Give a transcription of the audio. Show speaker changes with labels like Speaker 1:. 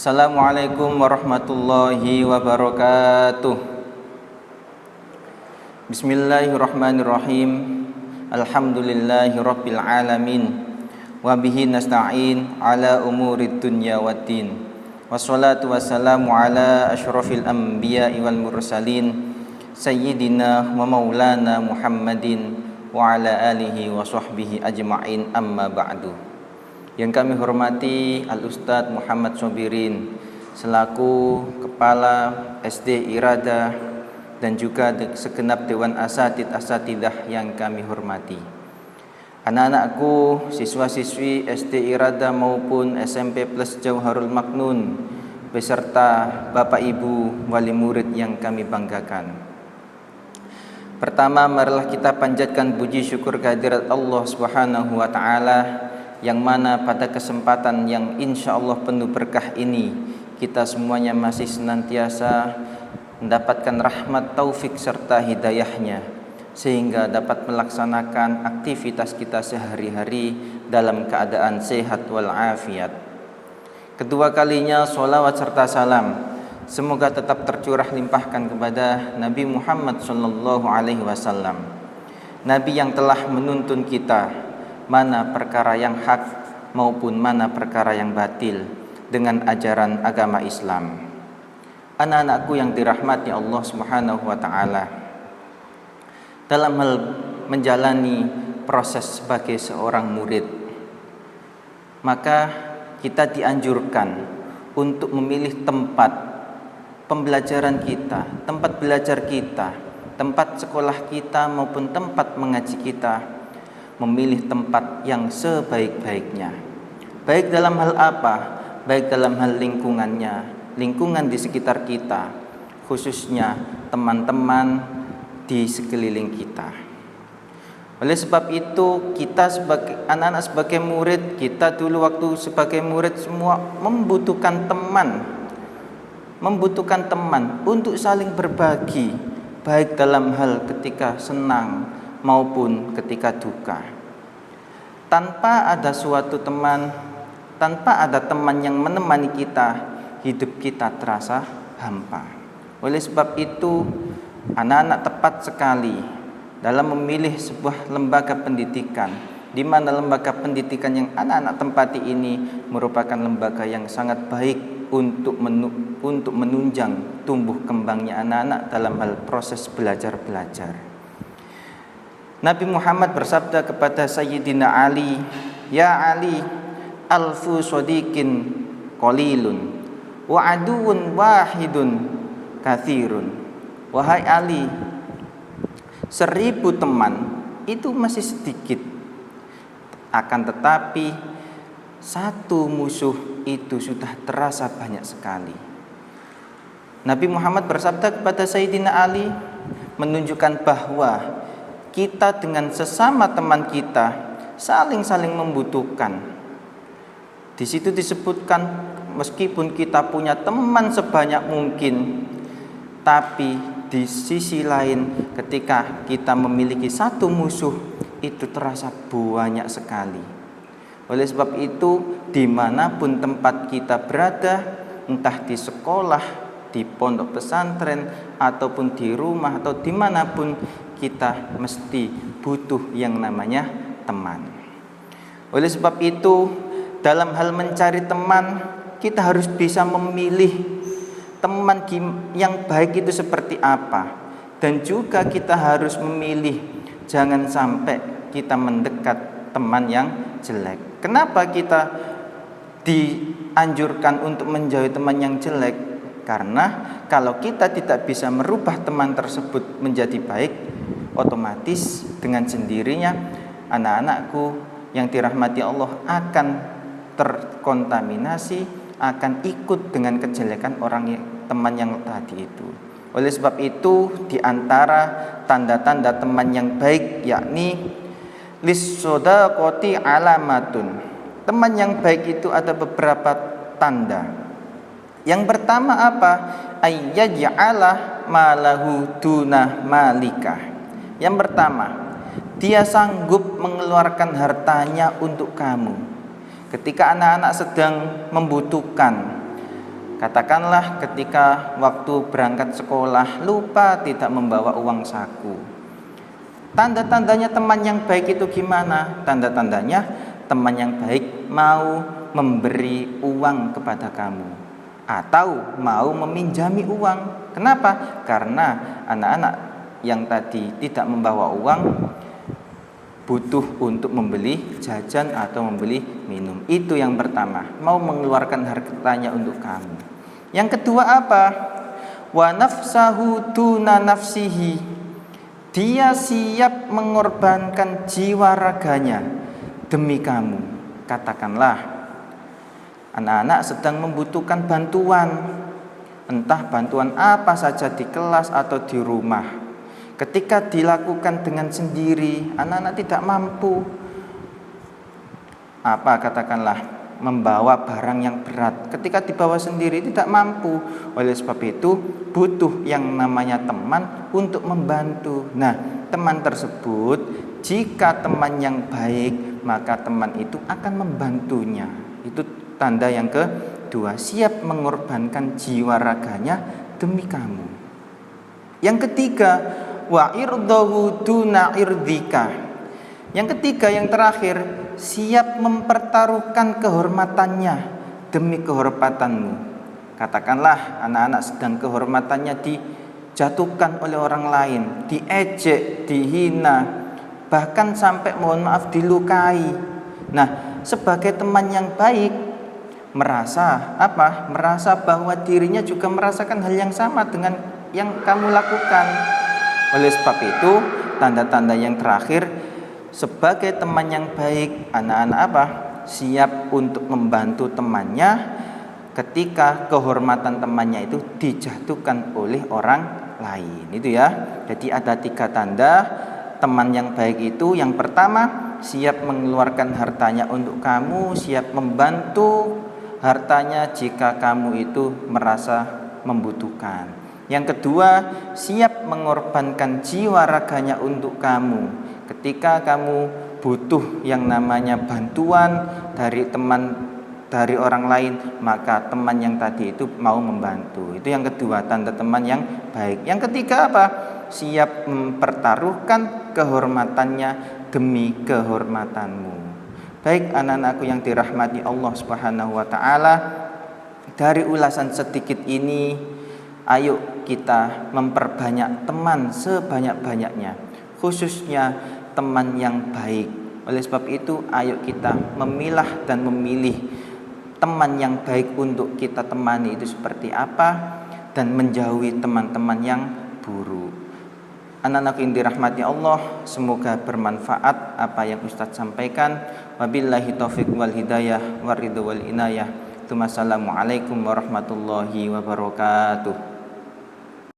Speaker 1: Assalamualaikum warahmatullahi wabarakatuh. Bismillahirrahmanirrahim. Alhamdulillahi rabbil alamin. Wabihi nasta'in ala umurid dunya waddin. Wassalatu wassalamu ala asyrafil anbiya'i wal mursalin Sayyidina wa maulana Muhammadin wa ala alihi wa sahbihi ajma'in, amma ba'du. Yang kami hormati Al-Ustadz Muhammad Sobirin selaku Kepala SD Irada dan juga segenap Dewan Asatid-Asatidah yang kami hormati. Anak-anakku, siswa-siswi SD Irada maupun SMP Plus Jauharul Maknun beserta Bapak Ibu wali murid yang kami banggakan. Pertama, marilah kita panjatkan puji syukur kehadirat Allah Subhanahu wa taala, yang mana pada kesempatan yang insya Allah penuh berkah ini kita semuanya masih senantiasa mendapatkan rahmat, taufik serta hidayahnya, sehingga dapat melaksanakan aktivitas kita sehari-hari dalam keadaan sehat walafiat. Kedua kalinya sholawat serta salam semoga tetap tercurah limpahkan kepada Nabi Muhammad SAW, Nabi yang telah menuntun kita mana perkara yang hak maupun mana perkara yang batil dengan ajaran agama Islam. Anak-anakku yang dirahmati Allah Subhanahu wa taala, dalam hal menjalani proses sebagai seorang murid, maka kita dianjurkan untuk memilih tempat pembelajaran kita, tempat belajar kita, tempat sekolah kita maupun tempat mengaji kita, memilih tempat yang sebaik-baiknya. Baik dalam hal apa? Baik dalam hal lingkungannya, lingkungan di sekitar kita, khususnya teman-teman di sekeliling kita. Oleh sebab itu, kita sebagai anak-anak, sebagai murid, kita dulu waktu sebagai murid semua membutuhkan teman untuk saling berbagi, baik dalam hal ketika senang maupun ketika duka. Tanpa ada suatu teman, tanpa ada teman yang menemani kita, hidup kita terasa hampa. Oleh sebab itu, anak-anak tepat sekali dalam memilih sebuah lembaga pendidikan, di mana lembaga pendidikan yang anak-anak tempati ini merupakan lembaga yang sangat baik untuk menunjang tumbuh kembangnya anak-anak dalam hal proses belajar. Nabi Muhammad bersabda kepada Sayyidina Ali, "Ya Ali, alfu sodikin qalilun wa aduun wahidun kathirun." Wahai Ali, 1000 teman itu masih sedikit, akan tetapi satu musuh itu sudah terasa banyak sekali. Nabi Muhammad bersabda kepada Sayyidina Ali, menunjukkan bahwa kita dengan sesama teman kita saling membutuhkan. Di situ disebutkan meskipun kita punya teman sebanyak mungkin, tapi di sisi lain ketika kita memiliki satu musuh itu terasa banyak sekali. Oleh sebab itu, dimanapun tempat kita berada, entah di sekolah, di pondok pesantren, ataupun di rumah atau dimanapun, kita mesti butuh yang namanya teman. Oleh sebab itu, dalam hal mencari teman, kita harus bisa memilih teman yang baik itu seperti apa. Dan juga kita harus memilih, jangan sampai kita mendekat teman yang jelek. Kenapa kita dianjurkan untuk menjauhi teman yang jelek? Karena kalau kita tidak bisa merubah teman tersebut menjadi baik, otomatis dengan sendirinya anak-anakku yang dirahmati Allah akan terkontaminasi, akan ikut dengan kejelekan teman yang tadi itu. Oleh sebab itu, di antara tanda-tanda teman yang baik yakni lis-sodaqoti alamatun. Teman yang baik itu ada beberapa tanda. Yang pertama apa? Ayyaj'ala malahu duna malikah. Yang pertama, dia sanggup mengeluarkan hartanya untuk kamu. Ketika anak-anak sedang membutuhkan, Katakanlah ketika waktu berangkat sekolah lupa tidak membawa uang saku. Tanda-tandanya teman yang baik itu gimana? Tanda-tandanya teman yang baik mau memberi uang kepada kamu atau mau meminjami uang. Kenapa? Karena anak-anak yang tadi tidak membawa uang butuh untuk membeli jajan atau membeli minum. Itu yang pertama, mau mengeluarkan hartanya untuk kamu. Yang kedua apa? Wa nafsahu duna nafsihi. Dia siap mengorbankan jiwa raganya demi kamu. Katakanlah anak-anak sedang membutuhkan bantuan, entah bantuan apa saja di kelas atau di rumah. Ketika dilakukan dengan sendiri, anak-anak tidak mampu katakanlah membawa barang yang berat. Ketika dibawa sendiri tidak mampu. Oleh sebab itu butuh yang namanya teman untuk membantu. Nah, teman tersebut jika teman yang baik, maka teman itu akan membantunya. Itu tanda yang kedua, siap mengorbankan jiwa raganya demi kamu. Yang ketiga, wa irdahu duna irdika. Yang ketiga, yang terakhir, siap mempertaruhkan kehormatannya demi kehormatanmu. Katakanlah anak-anak sedang kehormatannya dijatuhkan oleh orang lain, diejek, dihina, bahkan sampai mohon maaf dilukai. Nah, sebagai teman yang baik merasa Merasa bahwa dirinya juga merasakan hal yang sama dengan yang kamu lakukan. Oleh sebab itu, tanda-tanda yang terakhir, sebagai teman yang baik, anak-anak siap untuk membantu temannya ketika kehormatan temannya itu dijatuhkan oleh orang lain. Itu ya. Jadi ada 3 tanda teman yang baik itu. Yang pertama, siap mengeluarkan hartanya untuk kamu, siap membantu hartanya jika kamu itu merasa membutuhkan. Yang kedua, siap mengorbankan jiwa raganya untuk kamu. Ketika kamu butuh yang namanya bantuan dari orang lain, maka teman yang tadi itu mau membantu. Itu yang kedua, tanda teman yang baik. Yang ketiga apa? Siap mempertaruhkan kehormatannya demi kehormatanmu. Baik anak-anakku yang dirahmati Allah Subhanahu wa taala, dari ulasan sedikit ini ayo kita memperbanyak teman sebanyak-banyaknya, khususnya teman yang baik. Oleh sebab itu, ayo kita memilah dan memilih teman yang baik untuk kita temani itu seperti apa, dan menjauhi teman-teman yang buruk. Anak-anak yang dirahmati Allah, semoga bermanfaat apa yang Ustadz sampaikan. Wabillahi taufiq wal hidayah waridho wal inayah. Assalamualaikum warahmatullahi wabarakatuh.